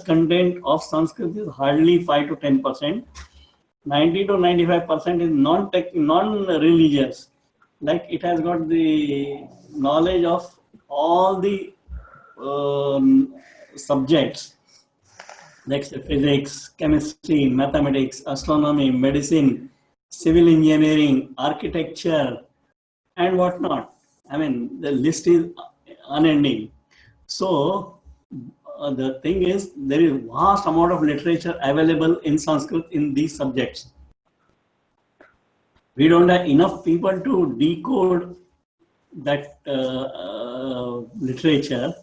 content of Sanskrit is hardly 5 to 10%. 90 to 95% is non-religious. Like it has got the knowledge of all the subjects, like physics, chemistry, mathematics, astronomy, medicine, civil engineering, architecture, and whatnot. I mean, the list is unending. So the thing is, there is vast amount of literature available in Sanskrit in these subjects. We don't have enough people to decode that literature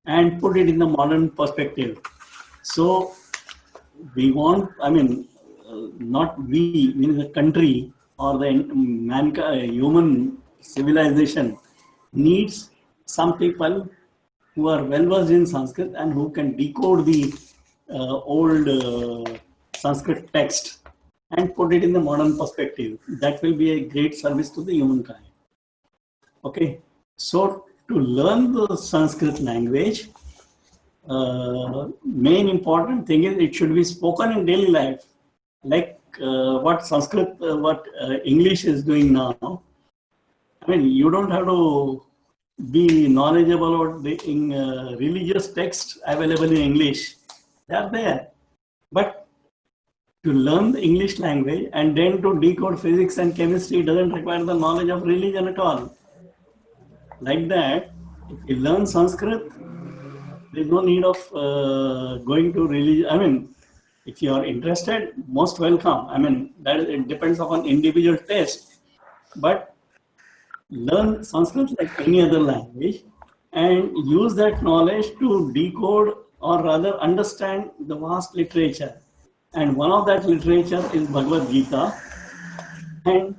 and put it in the modern perspective. So we want, I mean, not we, meaning the country or the human civilization needs some people who are well versed in Sanskrit and who can decode the old Sanskrit text and put it in the modern perspective. That will be a great service to the humankind. Okay, so to learn the Sanskrit language, main important thing is it should be spoken in daily life, like what Sanskrit, what English is doing now. I mean, you don't have to be knowledgeable about the religious texts available in English. They are there, but to learn the English language and then to decode physics and chemistry doesn't require the knowledge of religion at all. Like that, if you learn Sanskrit, there is no need of going to religion. I mean, if you are interested, most welcome. I mean, that it depends upon individual taste. But learn Sanskrit like any other language and use that knowledge to decode or rather understand the vast literature. And one of that literature is Bhagavad Gita. And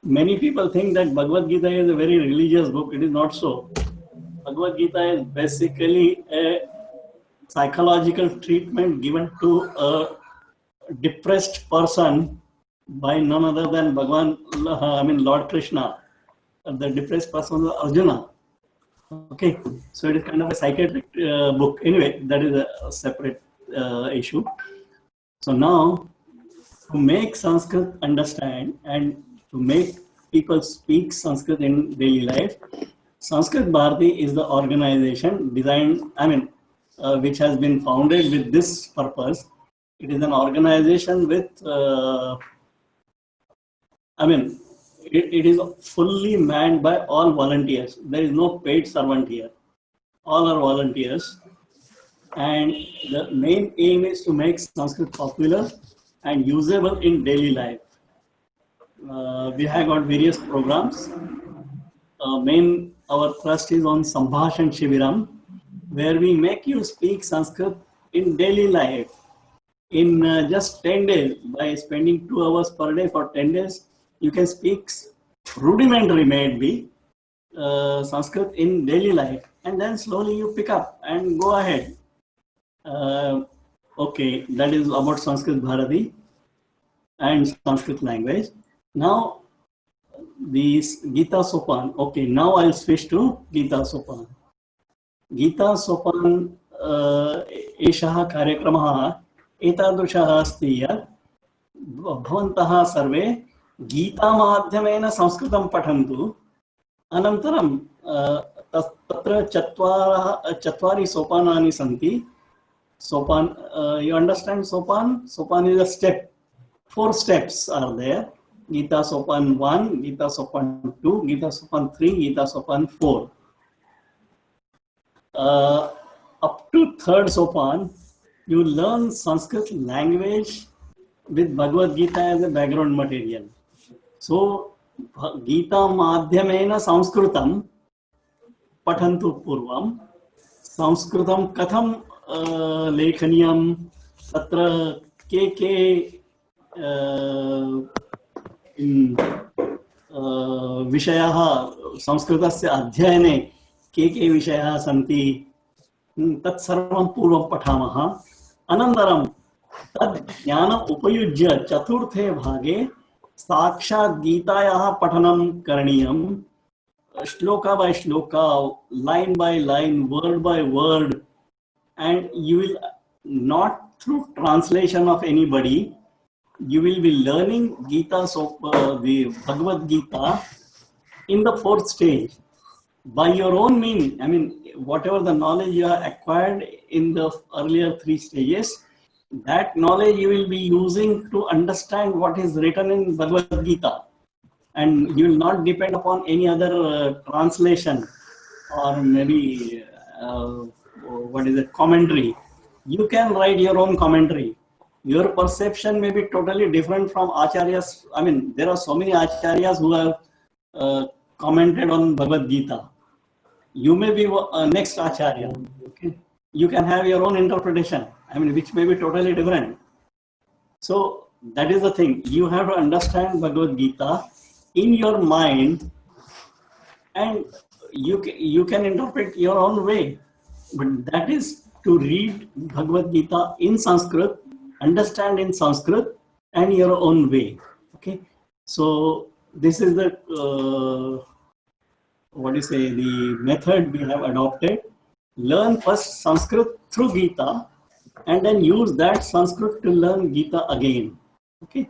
many people think that Bhagavad Gita is a very religious book. It is not so. Bhagavad Gita is basically a psychological treatment given to a depressed person by none other than Lord Krishna. The depressed person was Arjuna. Okay, so it is kind of a psychiatric book. Anyway, that is a separate issue. So now, to make Sanskrit understand and to make people speak Sanskrit in daily life, Sanskrit Bharati is the organization designed, which has been founded with this purpose. It is an organization with, it is fully manned by all volunteers. There is no paid servant here. All are volunteers. And the main aim is to make Sanskrit popular and usable in daily life. We have got various programs. Our thrust is on Sambhashan Shibiram, where we make you speak Sanskrit in daily life. In just 10 days, by spending 2 hours per day for 10 days, you can speak rudimentary, maybe, Sanskrit in daily life. And then slowly you pick up and go ahead. Okay, that is about Sanskrit Bharati and Sanskrit language. Now, this Gita Sopan. Okay, now I'll switch to Gita Sopan. Gita Sopan एषः कार्यक्रमः एतादृशः अस्ति यत् भवन्तः सर्वे गीतामाध्यमेन संस्कृतं पठन्तु अनन्तरं तत्र चत्वारि सोपानानि सन्ति. Sopan, you understand Sopan? Sopan is a step. 4 steps are there. Gita Sopan 1, Gita Sopan 2, Gita Sopan 3, Gita Sopan 4. Up to 3rd Sopan, you learn Sanskrit language with Bhagavad Gita as a background material. So, Gita Madhyamena Sanskritam Pathantu Purvam. Sanskritam Katham लेखनीयम तत्र के विषयाः संस्कृतस्य अध्ययने के विषयाः सन्ति तत्सर्वं पूर्वं पठामः. अनन्तरं तद् ज्ञानम् उपयुज्य चतुर्थे भागे साक्षात् गीतायाः पठनं करणीयं. Shloka by shloka, line by line, word by word, and you will not through translation of anybody. You will be learning Gita, the Bhagavad Gita in the fourth stage by your own meaning. I mean, whatever the knowledge you have acquired in the earlier three stages, that knowledge you will be using to understand what is written in Bhagavad Gita. And you will not depend upon any other translation or maybe commentary. You can write your own commentary. Your perception may be totally different from acharyas. I mean, there are so many acharyas who have commented on Bhagavad Gita. You may be next acharya. Okay? You can have your own interpretation. I mean, which may be totally different. So that is the thing. You have to understand Bhagavad Gita in your mind, and you can interpret your own way. But that is to read Bhagavad Gita in Sanskrit, understand in Sanskrit, and your own way. Okay, so this is the the method we have adopted. Learn first Sanskrit through Gita, and then use that Sanskrit to learn Gita again. Okay,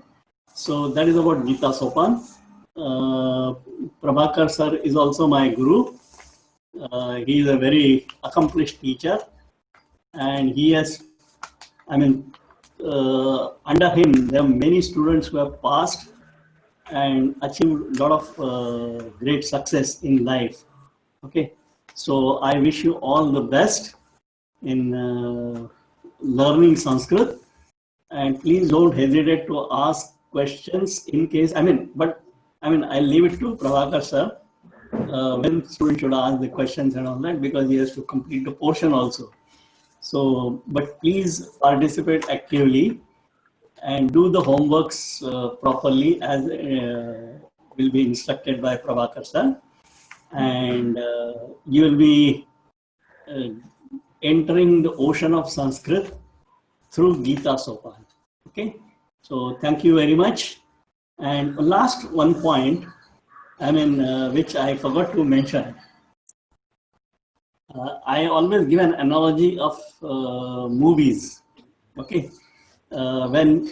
so that is about Gita Sopan. Prabhakar sir is also my guru. He is a very accomplished teacher, and he has, under him there are many students who have passed and achieved a lot of great success in life. Okay, so I wish you all the best in learning Sanskrit, and please don't hesitate to ask questions in case, I'll leave it to Prabhakar sir when students should ask the questions and all that, because he has to complete the portion also. So, but please participate actively and do the homeworks properly as will be instructed by Prabhakar sir, and you will be entering the ocean of Sanskrit through Gita Sopan. Okay, so thank you very much. And last one point, which I forgot to mention. I always give an analogy of movies. Okay, when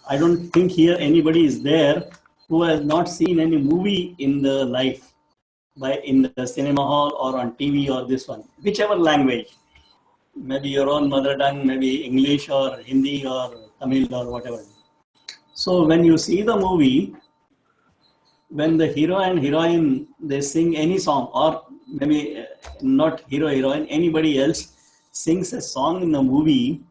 I don't think here anybody is there who has not seen any movie in the life, in the cinema hall or on TV or this one, whichever language, maybe your own mother tongue, maybe English or Hindi or Tamil or whatever. So when you see the movie, when the hero and heroine, they sing any song, or maybe not hero, heroine, anybody else sings a song in the movie,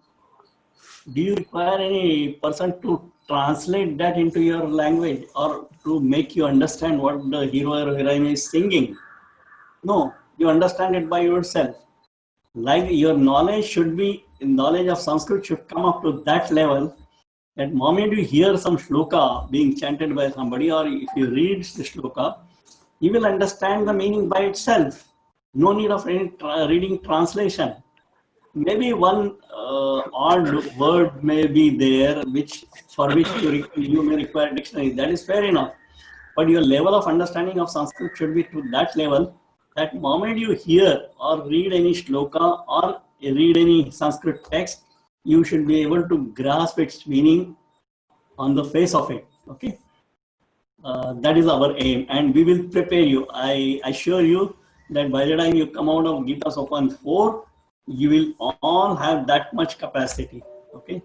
do you require any person to translate that into your language or to make you understand what the hero or heroine is singing? No, you understand it by yourself. Like your knowledge of Sanskrit should come up to that level. At the moment you hear some shloka being chanted by somebody, or if you read the shloka, you will understand the meaning by itself. No need of any reading translation. Maybe one odd word may be there, for which you may require dictionary. That is fair enough. But your level of understanding of Sanskrit should be to that level. That moment you hear or read any shloka or read any Sanskrit text, you should be able to grasp its meaning on the face of it. Okay, that is our aim, and we will prepare you. I assure you that by the time you come out of Gita Sopan 4, you will all have that much capacity. Okay,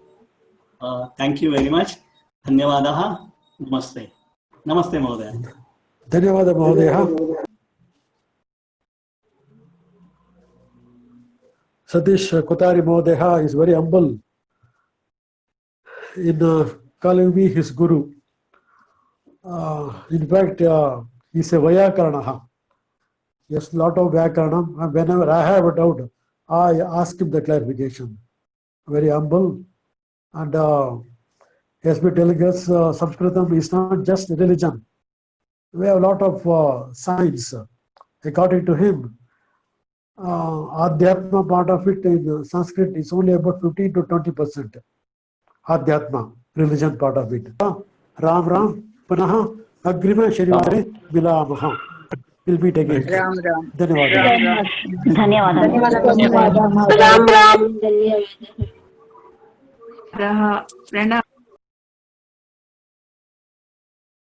thank you very much. Dhanyavadaha. Namaste. Namaste, Mahodaya. Dhanyavada, Mahodaya. Satish Kotari Mahodaya is very humble in calling me his guru. In fact, he's a Vyakarana. Yes, lot of Vyakarana. And whenever I have a doubt, I ask him the clarification. Very humble. And he has been telling us Sanskritam is not just religion. We have a lot of science. According to him, Adhyatma part of it in Sanskrit is only about 15 to 20%. Adhyatma, religion part of it. Ram Ram, Panaha, Agrima Sharivare, Milamaha. We'll meet again. Ram Ram. Dhanyavada. Dhanyavada. Ram Ram. Pranav